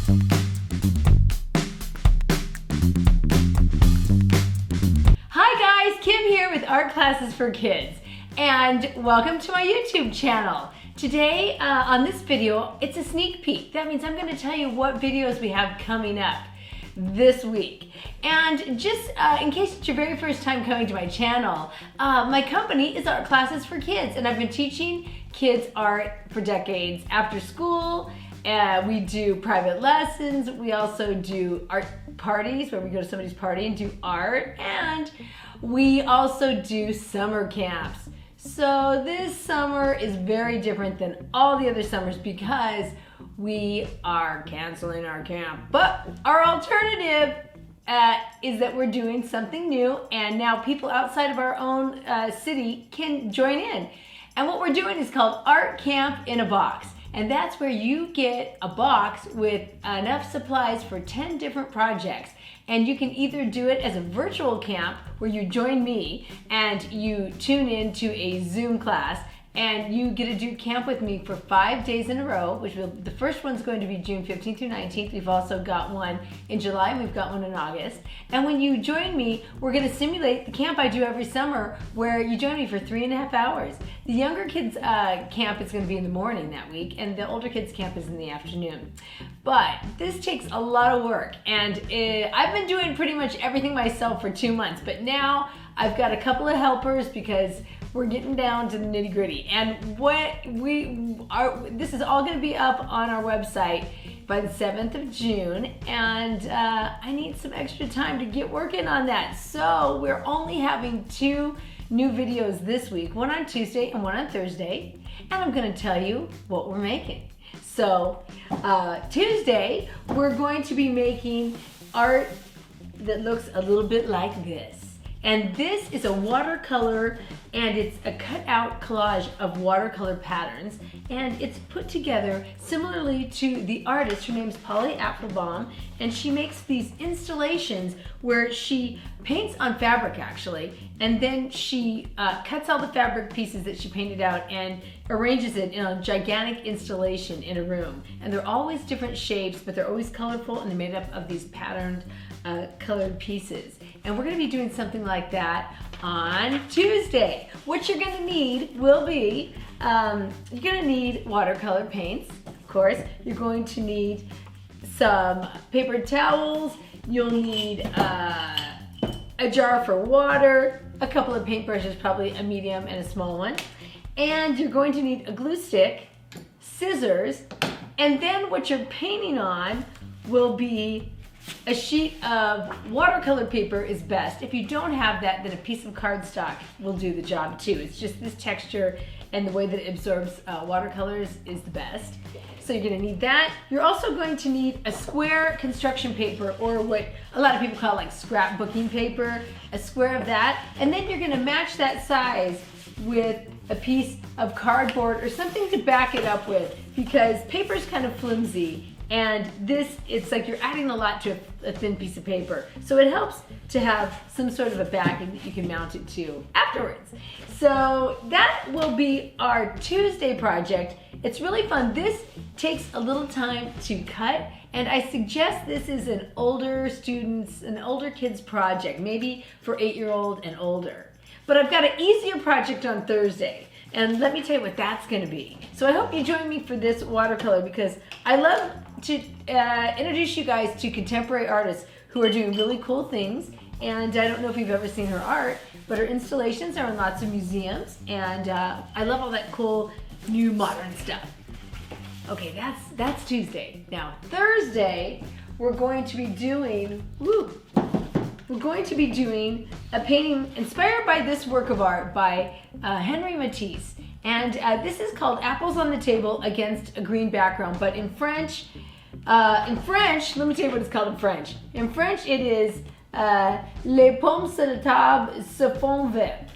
Hi guys, Kim here with Art Classes for Kids, and welcome to my YouTube channel. Today on this video, it's a sneak peek. That means I'm going to tell you what videos we have coming up this week. And just in case it's your very first time coming to my channel, my company is Art Classes for Kids, and I've been teaching kids art for decades after school. We do private lessons. We also do art parties where we go to somebody's party and do art, and we also do summer camps. So this summer is very different than all the other summers because we are canceling our camp. But our alternative is that we're doing something new, and now people outside of our own city can join in. And what we're doing is called Art Camp in a Box. And that's where you get a box with enough supplies for 10 different projects. And you can either do it as a virtual camp where you join me and you tune in to a Zoom class and you get to do camp with me for 5 days in a row, the first one's going to be June 15th through 19th. We've also got one in July and we've got one in August. And when you join me, we're gonna simulate the camp I do every summer where you join me for 3.5 hours. The younger kids camp is gonna be in the morning that week, and the older kids camp is in the afternoon. But this takes a lot of work, and I've been doing pretty much everything myself for 2 months, but now I've got a couple of helpers because we're getting down to the nitty gritty. And this is all gonna be up on our website by the 7th of June, and I need some extra time to get working on that. So we're only having 2 new videos this week, one on Tuesday and one on Thursday, and I'm gonna tell you what we're making. So Tuesday, we're going to be making art that looks a little bit like this. And this is a watercolor, and it's a cut-out collage of watercolor patterns, and it's put together similarly to the artist. Her name's Polly Apfelbaum, and she makes these installations where she paints on fabric, actually, and then she cuts all the fabric pieces that she painted out and arranges it in a gigantic installation in a room. And they're always different shapes, but they're always colorful, and they're made up of these patterned colored pieces. And we're going to be doing something like that on Tuesday. What you're going to need will be, you're going to need watercolor paints, of course. You're going to need some paper towels. You'll need a jar for water, a couple of paintbrushes, probably a medium and a small one. And you're going to need a glue stick, scissors, and then what you're painting on will be a sheet of watercolor paper is best. If you don't have that, then a piece of cardstock will do the job too. It's just this texture and the way that it absorbs watercolors is the best. So you're gonna need that. You're also going to need a square construction paper, or what a lot of people call like scrapbooking paper, a square of that. And then you're gonna match that size with a piece of cardboard or something to back it up with, because paper's kind of flimsy. And this, it's like you're adding a lot to a thin piece of paper. So it helps to have some sort of a backing that you can mount it to afterwards. So that will be our Tuesday project. It's really fun. This takes a little time to cut, and I suggest this is an older kid's project, maybe for 8-year-old and older. But I've got an easier project on Thursday. And let me tell you what that's going to be. So I hope you join me for this watercolor, because I love to introduce you guys to contemporary artists who are doing really cool things. And I don't know if you've ever seen her art, but her installations are in lots of museums. And I love all that cool new modern stuff. Okay, that's Tuesday. Now Thursday, we're going to be doing, a painting inspired by this work of art by Henri Matisse. And this is called Apples on the Table Against a Green Background. But in French, let me tell you what it's called in French. In French, it is Les pommes sur la table se font vert.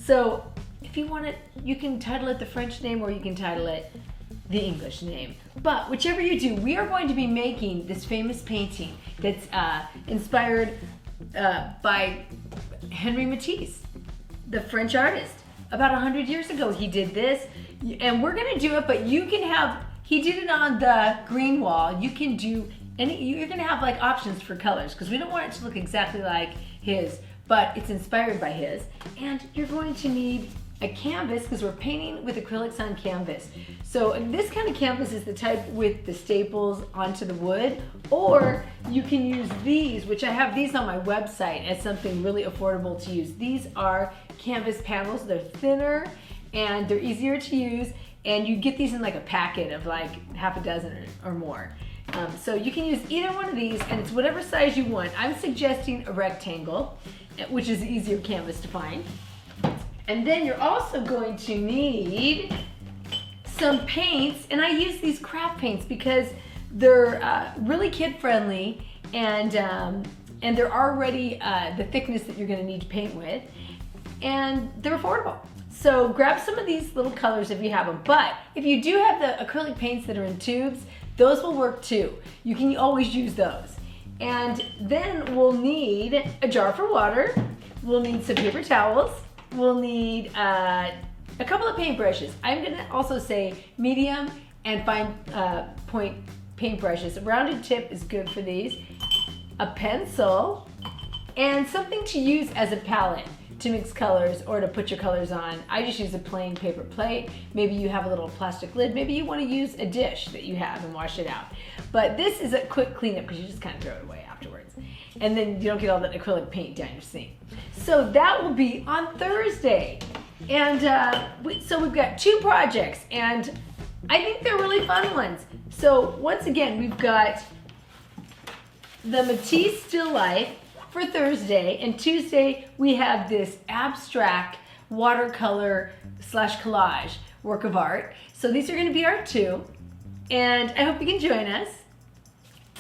So if you want it, you can title it the French name, or you can title it the English name. But whichever you do, we are going to be making this famous painting that's inspired by Henri Matisse, the French artist. About 100 years ago he did this, and we're going to do it, but you can have he did it on the green wall. You can do you're gonna have like options for colors because we don't want it to look exactly like his, but it's inspired by his. And you're going to need a canvas because we're painting with acrylics on canvas. So this kind of canvas is the type with the staples onto the wood, or you can use these, which I have these on my website as something really affordable to use. These are canvas panels. They're thinner and they're easier to use, and you get these in like a packet of like half a dozen or more. So you can use either one of these, and it's whatever size you want. I'm suggesting a rectangle, which is the easier canvas to find. And then you're also going to need some paints, and I use these craft paints because they're really kid-friendly, and they're already the thickness that you're going to need to paint with, and they're affordable. So grab some of these little colors if you have them. But if you do have the acrylic paints that are in tubes, those will work too. You can always use those. And then we'll need a jar for water. We'll need some paper towels. We'll need a couple of paintbrushes. I'm gonna also say medium and fine point paintbrushes. A rounded tip is good for these. A pencil and something to use as a palette to mix colors or to put your colors on. I just use a plain paper plate. Maybe you have a little plastic lid. Maybe you want to use a dish that you have and wash it out. But this is a quick cleanup because you just kind of throw it away afterwards. And then you don't get all that acrylic paint down your sink. So that will be on Thursday. And so we've got 2 projects, and I think they're really fun ones. So once again, we've got the Matisse Still Life for Thursday, and Tuesday we have this abstract watercolor / collage work of art. So these are going to be our 2, and I hope you can join us.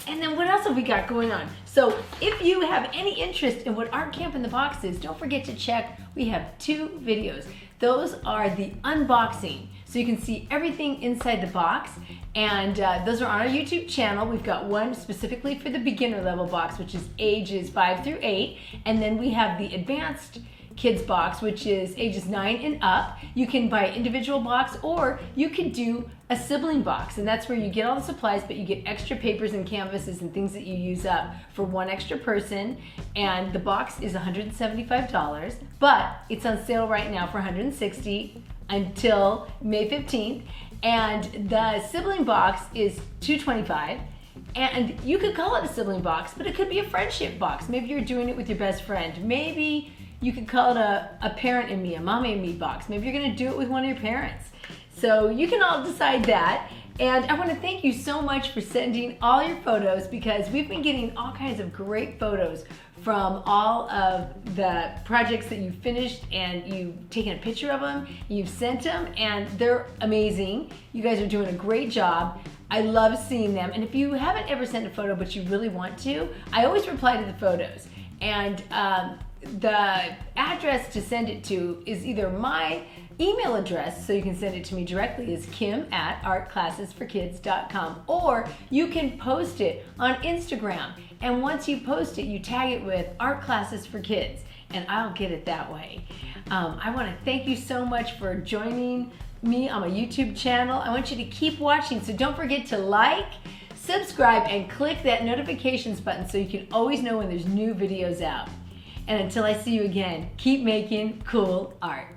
And then what else have we got going on? So if you have any interest in what Art Camp in the Box is, don't forget to check. We have 2 videos. Those are the unboxing, so you can see everything inside the box, and those are on our YouTube channel. We've got one specifically for the beginner level box, which is ages 5 through 8, and then we have the advanced kids box, which is ages 9 and up. You can buy an individual box, or you can do a sibling box, and that's where you get all the supplies, but you get extra papers and canvases and things that you use up for one extra person. And the box is $175, but it's on sale right now for $160 until May 15th. And the sibling box is $225. And you could call it a sibling box, but it could be a friendship box. Maybe you're doing it with your best friend. Maybe you could call it a parent and me, a mommy and me box. Maybe you're gonna do it with one of your parents. So you can all decide that. And I wanna thank you so much for sending all your photos, because we've been getting all kinds of great photos from all of the projects that you've finished, and you've taken a picture of them, you've sent them, and they're amazing. You guys are doing a great job. I love seeing them. And if you haven't ever sent a photo but you really want to, I always reply to the photos. And the address to send it to is either my email address, so you can send it to me directly, is kim@artclassesforkids.com, or you can post it on Instagram, and once you post it, you tag it with Art Classes for Kids, and I'll get it that way. I want to thank you so much for joining me on my YouTube channel. I want you to keep watching, so don't forget to like, subscribe, and click that notifications button so you can always know when there's new videos out. And until I see you again, keep making cool art.